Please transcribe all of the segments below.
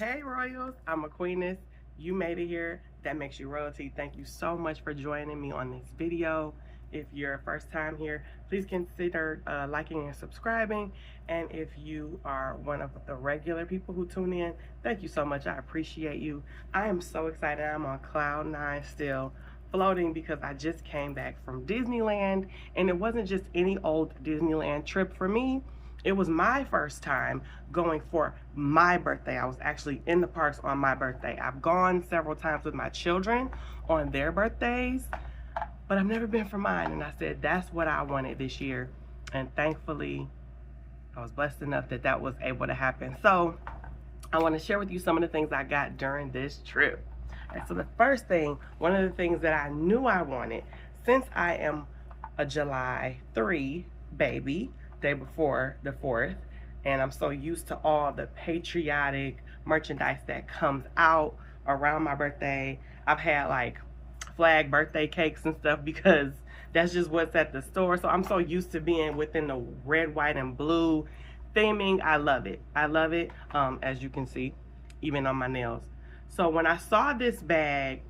Hey Royals, I'm Aquinas. You made it here. That makes you royalty. Thank you so much for joining me on this video. If you're first time here, please consider liking and subscribing. And if you are one of the regular people who tune in, thank you so much. I appreciate you. I am so excited. I'm on cloud nine still, floating because I just came back from Disneyland, and it wasn't just any old Disneyland trip for me. It was my first time going for my birthday. I was actually in the parks on my birthday. I've gone several times with my children on their birthdays, but I've never been for mine. And I said, that's what I wanted this year. And thankfully, I was blessed enough that that was able to happen. So I want to share with you some of the things I got during this trip. And so the first thing, one of the things that I knew I wanted, since I am a July 3 baby, day before the 4th, and I'm so used to all the patriotic merchandise that comes out around my birthday. I've had like flag birthday cakes and stuff because that's just what's at the store. So I'm so used to being within the red, white, and blue theming. I love it. I love it, as you can see, even on my nails. So when I saw this bag,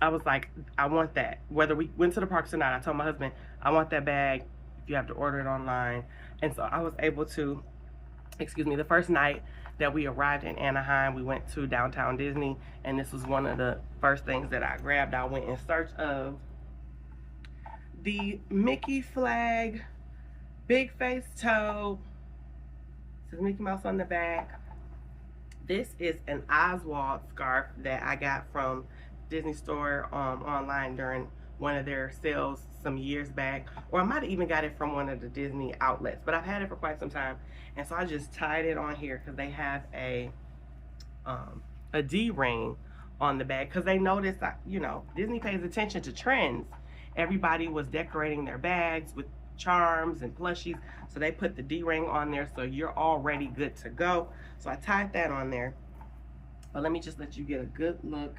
I was like, I want that. Whether we went to the parks or not, I told my husband, I want that bag. If you have to order it online. And so I was able to, the first night that we arrived in Anaheim, we went to downtown Disney, and this was one of the first things that I grabbed. I went in search of the Mickey flag, big face toad. It says Mickey Mouse on the back. This is an Oswald scarf that I got from Disney Store online during one of their sales some years back, or I might have even got it from one of the Disney outlets, but I've had it for quite some time. And so I just tied it on here because they have a D-ring on the bag, because they noticed that, you know, Disney pays attention to trends. Everybody was decorating their bags with charms and plushies, so they put the D-ring on there, so you're already good to go. So I tied that on there, but let me just let you get a good look.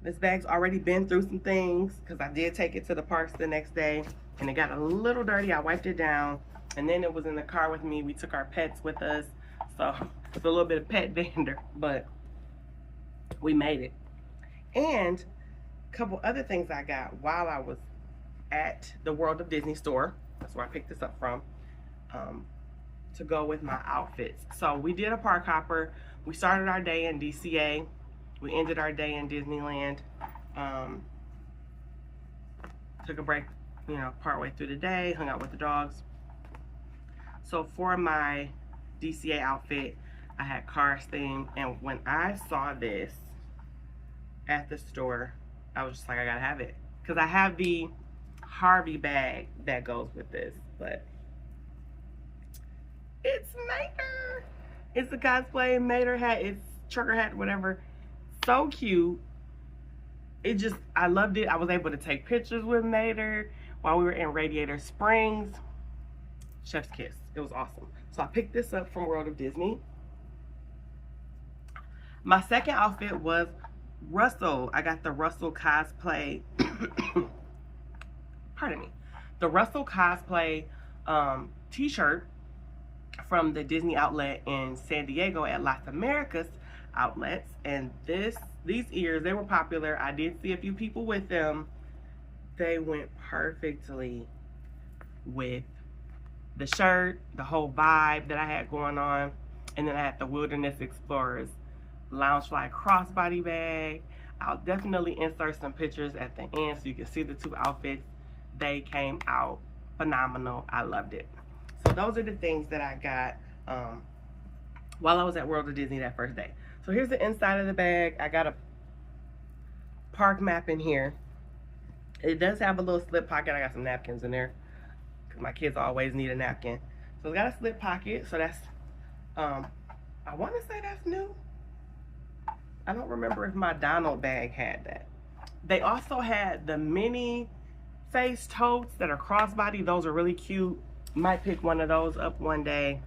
This bag's already been through some things because I did take it to the parks the next day, and it got a little dirty. I wiped it down, and then it was in the car with me. We took our pets with us, so it's a little bit of pet dander, but we made it. And a couple other things I got while I was at the World of Disney store. That's where I picked this up from, to go with my outfits. So we did a park hopper. We started our day in DCA. We ended our day in Disneyland. Took a break, you know, partway through the day, hung out with the dogs. So for my DCA outfit, I had Cars theme, and when I saw this at the store, I was just like, I gotta have it. Because I have the Harvey bag that goes with this, but it's Mater. It's a cosplay Mater hat, it's trucker hat, whatever. So cute. It just, I loved it. I was able to take pictures with Mater while we were in Radiator Springs. Chef's kiss. It was awesome. So I picked this up from World of Disney. My second outfit was Russell. I got the Russell cosplay. Pardon me. The Russell cosplay t-shirt from the Disney outlet in San Diego at Las Americas outlets. And these ears, they were popular. I did see a few people with them. They went perfectly with the shirt, the whole vibe that I had going on. And then I had the Wilderness Explorers Loungefly crossbody bag. I'll definitely insert some pictures at the end so you can see the two outfits. They came out phenomenal. I loved it. So those are the things that I got while I was at World of Disney that first day. So here's the inside of the bag. I got a park map in here. It does have a little slip pocket. I got some napkins in there because my kids always need a napkin. So it's got a slip pocket. So that's, I want to say that's new. I don't remember if my Donald bag had that. They also had the mini face totes that are crossbody. Those are really cute. Might pick one of those up one day.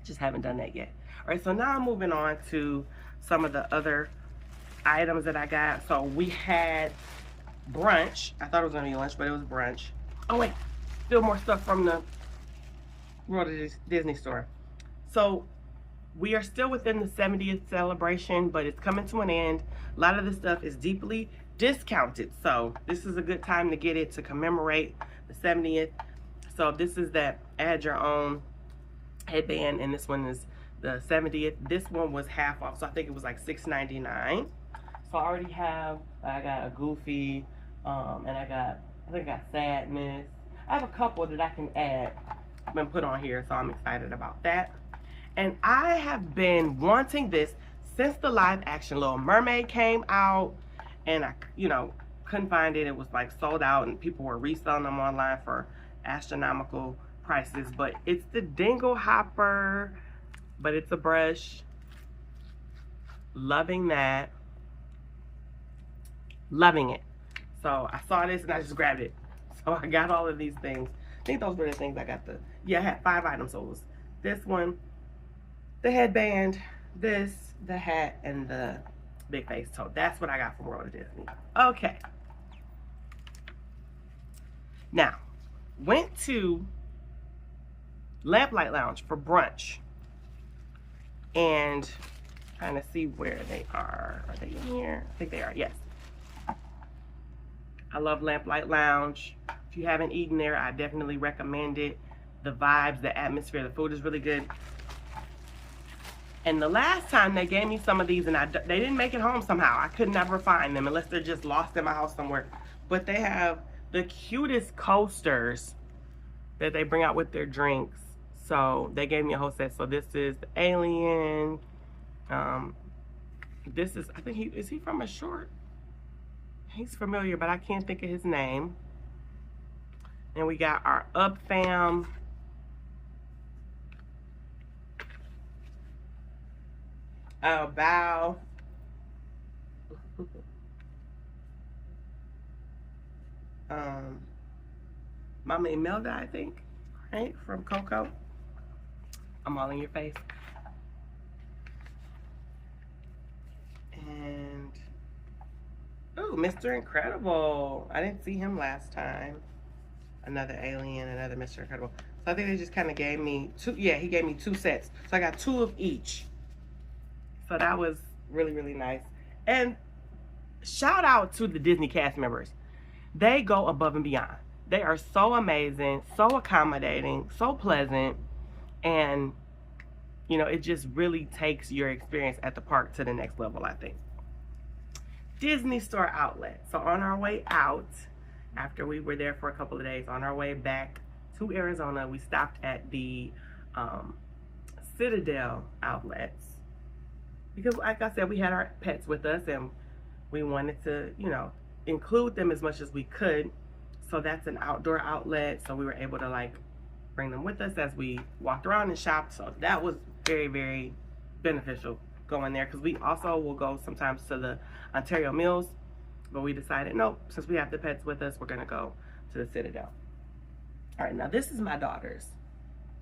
Just haven't done that yet. All right, so now I'm moving on to some of the other items that I got. So we had brunch. I thought it was gonna be lunch, but it was brunch. Oh wait, still more stuff from the World of Disney store. So we are still within the 70th celebration, but it's coming to an end. A lot of this stuff is deeply discounted, so this is a good time to get it to commemorate the 70th. So this is that add your own headband, and this one is the 70th. This one was half off, so I think it was like $6.99. So I already have, I got a Goofy, and I think I got Sadness. I have a couple that I can add and put on here, so I'm excited about that. And I have been wanting this since the live action Little Mermaid came out, and I, couldn't find it. It was like sold out, and people were reselling them online for astronomical prices. But it's the Dingle Hopper, but it's a brush. Loving that. Loving it. So I saw this and I just grabbed it. So I got all of these things. I think those were the things I got. I had 5 items. So it was this one, the headband, this, the hat, and the big face. So that's what I got from World of Disney. Okay. Now, went to Lamplight Lounge for brunch. And trying to see where they are. Are they in here? I think they are, yes. I love Lamplight Lounge. If you haven't eaten there, I definitely recommend it. The vibes, the atmosphere, the food is really good. And the last time they gave me some of these, and they didn't make it home somehow. I could never find them unless they're just lost in my house somewhere. But they have the cutest coasters that they bring out with their drinks. So they gave me a whole set. So this is the Alien. This is, I think is he from a short? He's familiar, but I can't think of his name. And we got our Up Fam. Bow. Mama Imelda, I think, right? From Coco. I'm all in your face. And, oh, Mr. Incredible. I didn't see him last time. Another Alien, another Mr. Incredible. So I think they just kind of gave me 2. Yeah, he gave me 2 sets. So I got 2 of each. So that was really, really nice. And shout out to the Disney cast members. They go above and beyond. They are so amazing, so accommodating, so pleasant. And, it just really takes your experience at the park to the next level, I think. Disney Store Outlet. So on our way out, after we were there for a couple of days, on our way back to Arizona, we stopped at the Citadel outlets. Because like I said, we had our pets with us and we wanted to, include them as much as we could. So that's an outdoor outlet. So we were able to bring them with us as we walked around and shopped. So that was very, very beneficial going there. Because we also will go sometimes to the Ontario Mills. But we decided, nope, since we have the pets with us, we're going to go to the Citadel. All right, now this is my daughter's.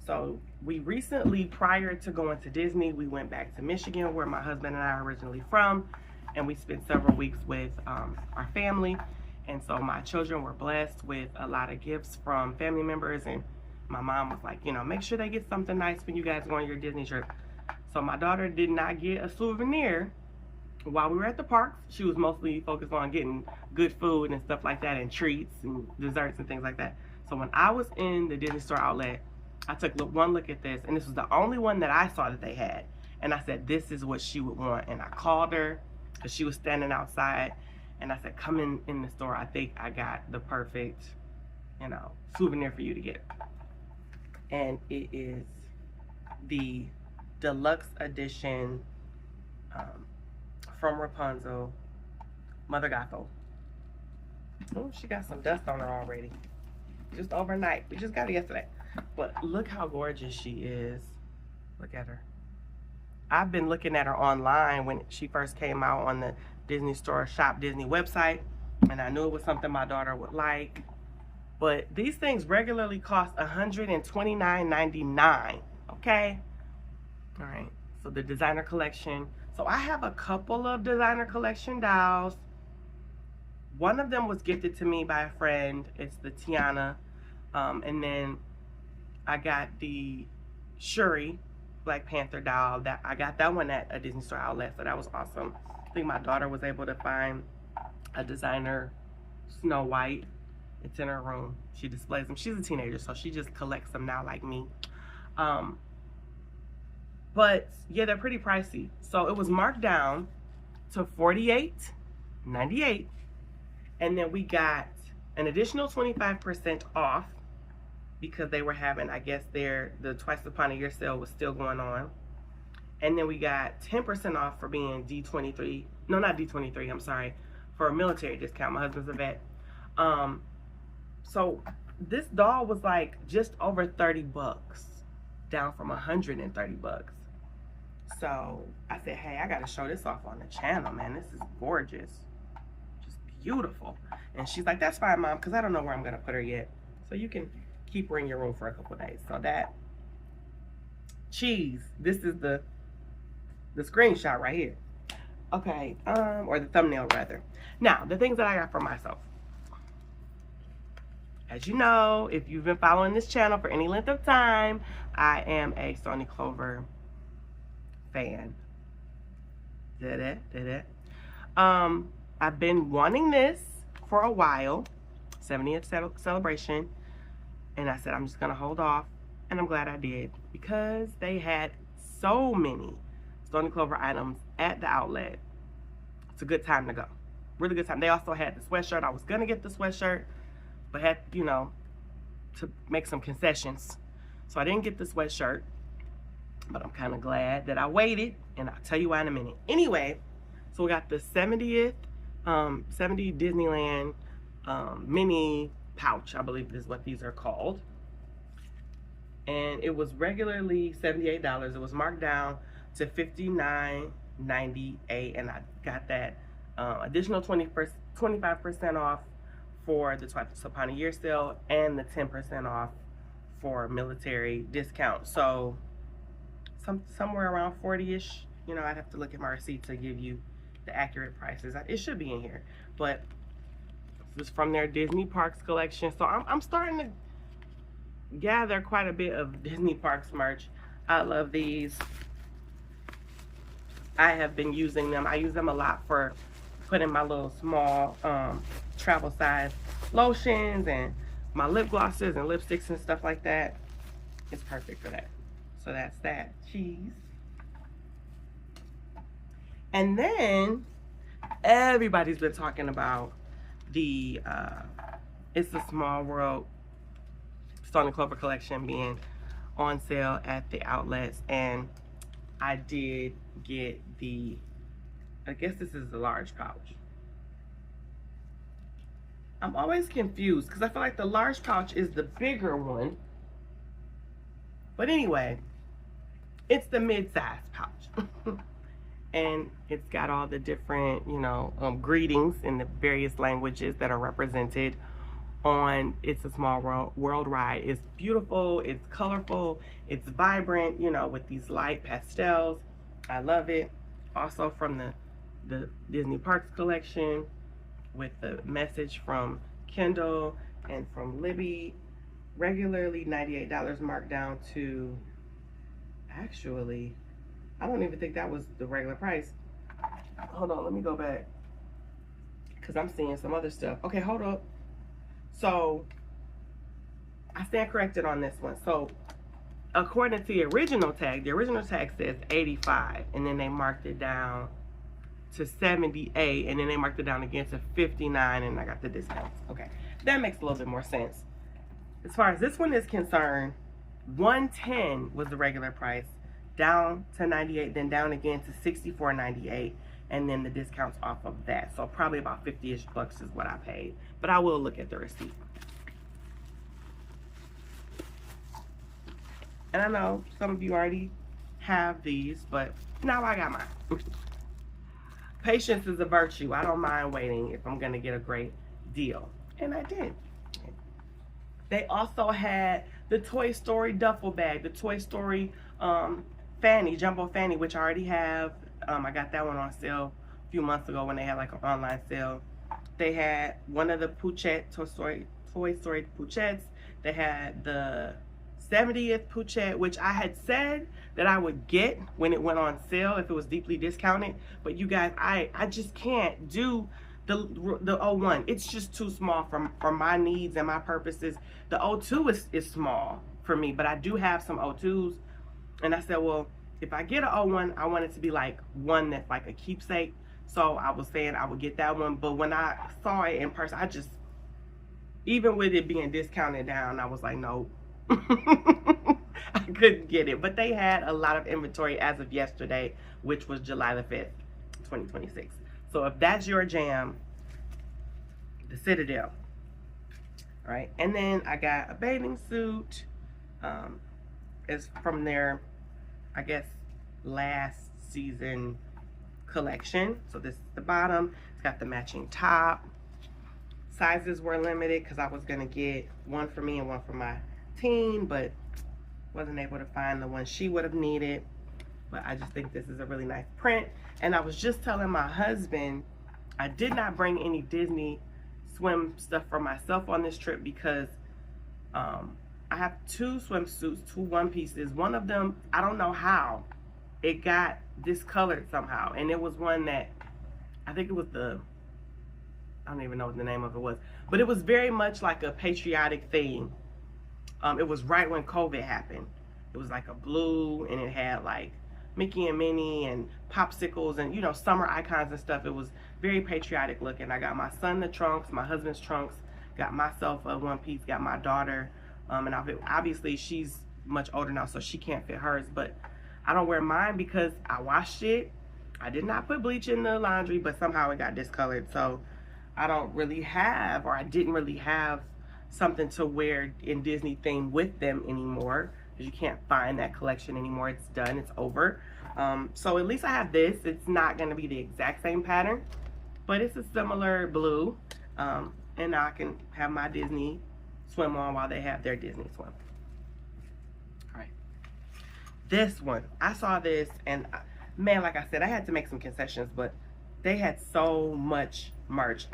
So we recently, prior to going to Disney, we went back to Michigan, where my husband and I are originally from, and we spent several weeks with our family. And so my children were blessed with a lot of gifts from family members, and my mom was like, make sure they get something nice when you guys go on your Disney trip. So my daughter did not get a souvenir while we were at the parks. She was mostly focused on getting good food and stuff like that, and treats and desserts and things like that. So when I was in the Disney Store Outlet, I took one look at this, and this was the only one that I saw that they had. And I said, this is what she would want. And I called her because she was standing outside. And I said, come in the store. I think I got the perfect, souvenir for you to get. And it is the deluxe edition from Rapunzel, Mother Gothel. Oh, she got some dust on her already. Just overnight. We just got it yesterday. But look how gorgeous she is. Look at her. I've been looking at her online when she first came out on the Disney Store Shop Disney website, and I knew it was something my daughter would like. But these things regularly cost $129.99. Okay? All right. So the designer collection. So I have a couple of designer collection dolls. One of them was gifted to me by a friend. It's the Tiana. And then I got the Shuri, Black Panther doll. That I got that one at a Disney Store outlet, so that was awesome. I think my daughter was able to find a designer Snow White. It's in her room. She displays them. She's a teenager, so she just collects them now like me. But yeah, they're pretty pricey. So it was marked down to $48.98, and then we got an additional 25% off because they were having, I guess, the Twice Upon a Year sale was still going on. And then we got 10% off for being D23. No, not D23, I'm sorry. For a military discount. My husband's a vet. So this doll was like just over 30 bucks, down from 130 bucks. So I said, hey, I gotta show this off on the channel, man. This is gorgeous. Just beautiful. And she's like, that's fine, Mom, because I don't know where I'm gonna put her yet. So you can keep her in your room for a couple of days. So that cheese, this is the screenshot right here. Okay, or the thumbnail rather. Now, the things that I got for myself. As you know, if you've been following this channel for any length of time, I am a Sony Clover fan. I've been wanting this for a while, 70th celebration, and I said I'm just gonna hold off, and I'm glad I did because they had so many Sony Clover items at the outlet. It's a good time to go. Really good time. They also had the sweatshirt. I was gonna get the sweatshirt, but had, you know, to make some concessions. So I didn't get the sweatshirt, but I'm kind of glad that I waited, and I'll tell you why in a minute. Anyway, so we got the 70 Disneyland mini pouch, I believe is what these are called. And it was regularly $78. It was marked down to $59.98, and I got that additional 25% off for the Twice Upon a Year sale and the 10% off for military discount. So somewhere around 40-ish. You know, I'd have to look at my receipt to give you the accurate prices. It should be in here, but this is from their Disney Parks collection. So I'm starting to gather quite a bit of Disney Parks merch. I love these. I have been using them. I use them a lot for putting my little small travel size lotions and my lip glosses and lipsticks and stuff like that. It's perfect for that. So that's that. Cheese. And then everybody's been talking about the It's a Small World Sony Clover collection being on sale at the outlets, and I did get I guess this is the large pouch. I'm always confused because I feel like the large pouch is the bigger one. But anyway, it's the mid-size pouch. And it's got all the different, you know, greetings in the various languages that are represented on It's a Small World ride. It's beautiful, it's colorful, it's vibrant, you know, with these light pastels. I love it. Also from the Disney Parks collection with the message from Kendall and from Libby. Regularly $98, marked down to, actually, I don't even think that was the regular price. Hold on, let me go back, because I'm seeing some other stuff. Okay, hold up. So I stand corrected on this one. So according to the original tag says 85, and then they marked it down to 78, and then they marked it down again to 59, and I got the discounts. Okay, that makes a little bit more sense. As far as this one is concerned, 110 was the regular price, down to 98, then down again to 64.98, and then the discounts off of that. So probably about 50-ish bucks is what I paid, but I will look at the receipt. And I know some of you already have these, but now I got mine. Patience is a virtue. I don't mind waiting if I'm gonna get a great deal, and I did. They also had the Toy Story duffel bag, the Toy Story fanny, jumbo fanny, which I already have. I got that one on sale a few months ago when they had like an online sale. They had one of the Toy Story Poochettes. They had the 70th Puchet, which I had said that I would get when it went on sale if it was deeply discounted. But you guys, I just can't do the 01. It's just too small for my needs and my purposes. The 02 is small for me, but I do have some 02s. And I said, well, if I get a 01, I want it to be like one that's like a keepsake. So I was saying I would get that one. But when I saw it in person, even with it being discounted down, I was like, no. I couldn't get it. But they had a lot of inventory as of yesterday, which was July the 5th, 2026. So if that's your jam, the Citadel. All right. And then I got a bathing suit. It's from their, I guess, last season collection. So this is the bottom. It's got the matching top. Sizes were limited because I was going to get one for me and one for my teen, but wasn't able to find the one she would have needed. But I just think this is a really nice print. And I was just telling my husband I did not bring any Disney swim stuff for myself on this trip because I have two swimsuits, two one pieces. One of them, I don't know how it got discolored somehow, and it was one that I think it was I don't even know what the name of it was, but it was very much like a patriotic theme. It was right when COVID happened. It was like a blue, and it had like Mickey and Minnie and popsicles and, you know, summer icons and stuff. It was very patriotic looking. I got my son the trunks, my husband's trunks, got myself a one piece, got my daughter, and obviously she's much older now, so she can't fit hers, but I don't wear mine because I washed it. I did not put bleach in the laundry, but somehow it got discolored, so I don't really have, or I didn't really have something to wear in Disney theme with them anymore, because you can't find that collection anymore. It's done, it's over. So at least I have this. It's not going to be the exact same pattern, but it's a similar blue, and now I can have my Disney swim on while they have their Disney swim. All right, this one, I saw this, and man, like I said, I had to make some concessions, but they had so much merch.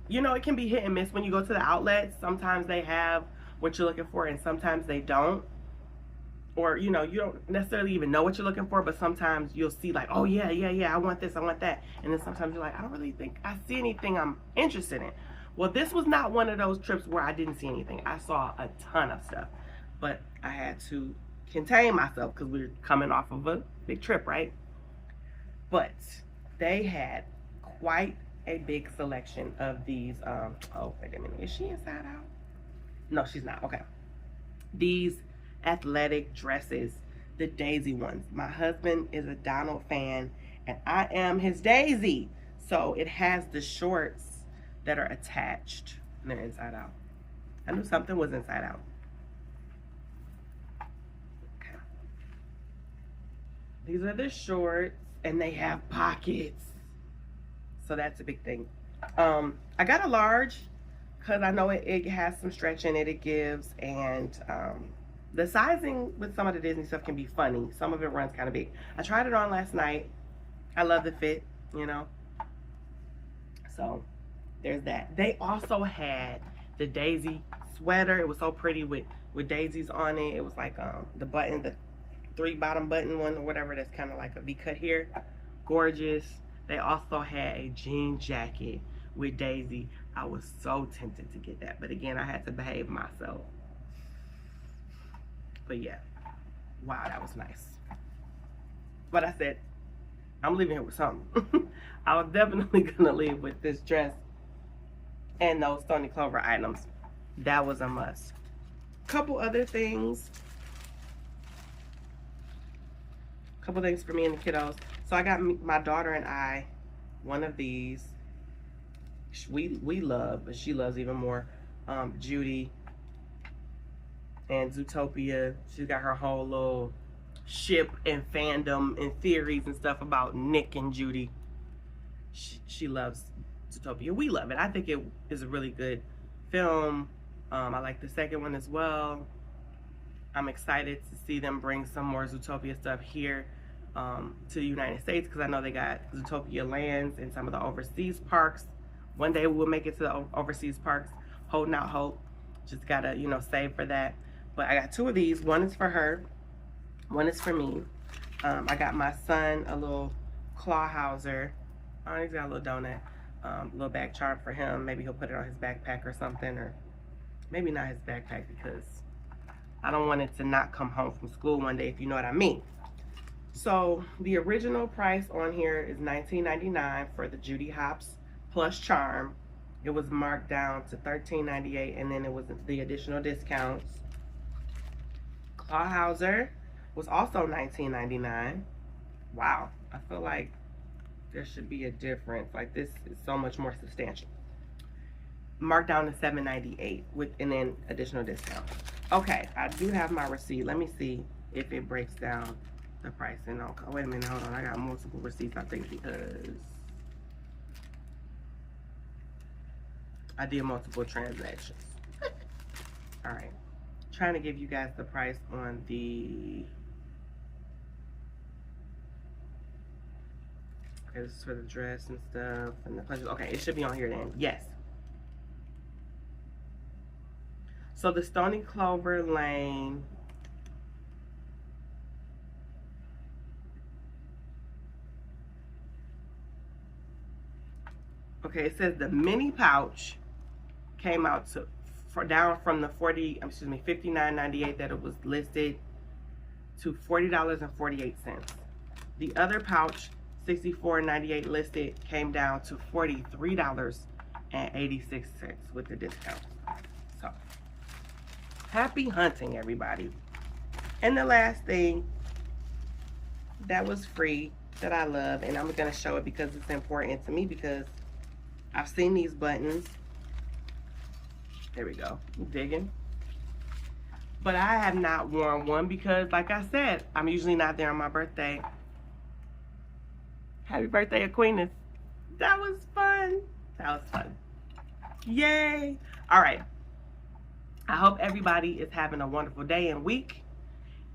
You know, it can be hit and miss when you go to the outlets. Sometimes they have what you're looking for, and sometimes they don't. Or, you know, you don't necessarily even know what you're looking for, but sometimes you'll see like, oh yeah, I want this, I want that. And then sometimes you're like, I don't really think I see anything I'm interested in. Well, this was not one of those trips where I didn't see anything. I saw a ton of stuff, but I had to contain myself because we were coming off of a big trip, right? But they had quite a big selection of these, oh, wait a minute, is she inside out? No, she's not, okay. These athletic dresses, the Daisy ones. My husband is a Donald fan, and I am his Daisy. So it has the shorts that are attached, and they're inside out. I knew something was inside out. Okay. These are the shorts, and they have pockets. So that's a big thing. I got a large because I know it has some stretch in it, it gives, and the sizing with some of the Disney stuff can be funny. Some of it runs kind of big. I tried it on last night. I love the fit, you know. So there's that. They also had the Daisy sweater. It was so pretty with daisies on it. It was like the button, the 3 bottom button one or whatever, that's kind of like a V-cut here. Gorgeous. They also had a jean jacket with Daisy. I was so tempted to get that, but again, I had to behave myself. But yeah, wow, that was nice. But I said, I'm leaving here with something. I was definitely gonna leave with this dress and those Stony Clover items. That was a must. Couple other things. Couple things for me and the kiddos. So I got my daughter and I one of these. We love, but she loves even more, Judy and Zootopia. She's got her whole little ship and fandom and theories and stuff about Nick and Judy. She loves Zootopia. We love it. I think it is a really good film. I like the second one as well. I'm excited to see them bring some more Zootopia stuff here to the United States, because I know they got Zootopia lands in some of the overseas parks. One day we'll make it to the overseas parks. Holding out hope. Just gotta, you know, save for that. But I got 2 of these. One is for her, one is for me. I got my son a little claw houser. Oh, he's got a little donut, little bag charm for him. Maybe he'll put it on his backpack or something, or maybe not his backpack, because I don't want it to not come home from school one day, if you know what I mean. So the original price on here is $19.99 for the Judy Hopps plus charm. It was marked down to $13.98, and then it was the additional discounts. Clawhauser was also $19.99. Wow, I feel like there should be a difference. Like, this is so much more substantial. Marked down to $7.98 and then additional discount. Okay, I do have my receipt. Let me see if it breaks down the pricing. Okay, wait a minute, hold on. I got multiple receipts, I think, because I did multiple transactions. All right, trying to give you guys the price on the, okay, this is for the dress and stuff and the punches. Okay, it should be on here then. Yes. So the Stony Clover Lane, okay, it says the mini pouch came out to down from the $59.98 that it was listed to $40.48. The other pouch, $64.98 listed, came down to $43.86 with the discount. So, happy hunting, everybody. And the last thing that was free that I love, and I'm gonna show it because it's important to me, because I've seen these buttons. There we go, I'm digging. But I have not worn one because, like I said, I'm usually not there on my birthday. Happy birthday, Aquinas. That was fun. That was fun. Yay. All right. I hope everybody is having a wonderful day and week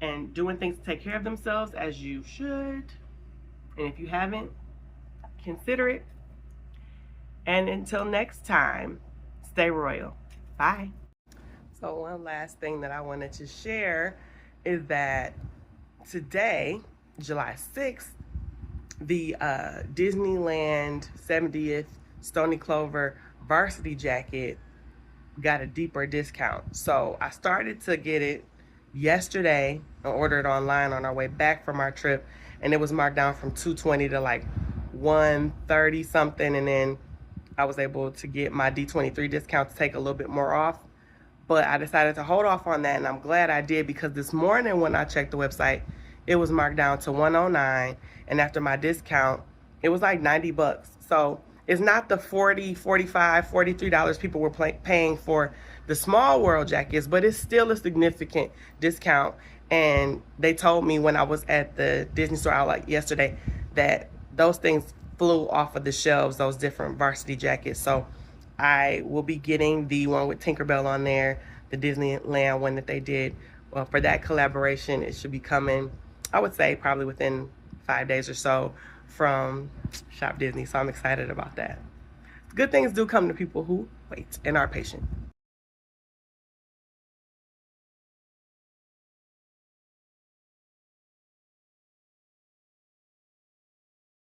and doing things to take care of themselves as you should. And if you haven't, consider it. And until next time, stay royal. Bye. So one last thing that I wanted to share is that today, July 6th, the Disneyland 70th Stony Clover varsity jacket got a deeper discount. So I started to get it yesterday and ordered online on our way back from our trip, and it was marked down from $220 to like $130 something, and then I was able to get my D23 discount to take a little bit more off. But I decided to hold off on that, and I'm glad I did, because this morning when I checked the website, it was marked down to $109, and after my discount, it was like 90 bucks. So it's not the $40, $45, $43 people were paying for the small world jackets, but it's still a significant discount. And they told me when I was at the Disney store outlet yesterday that those things flew off of the shelves, those different varsity jackets. So I will be getting the one with Tinkerbell on there, the Disneyland one that they did. Well, for that collaboration, it should be coming, I would say, probably within 5 days or so from Shop Disney. So I'm excited about that. Good things do come to people who wait and are patient.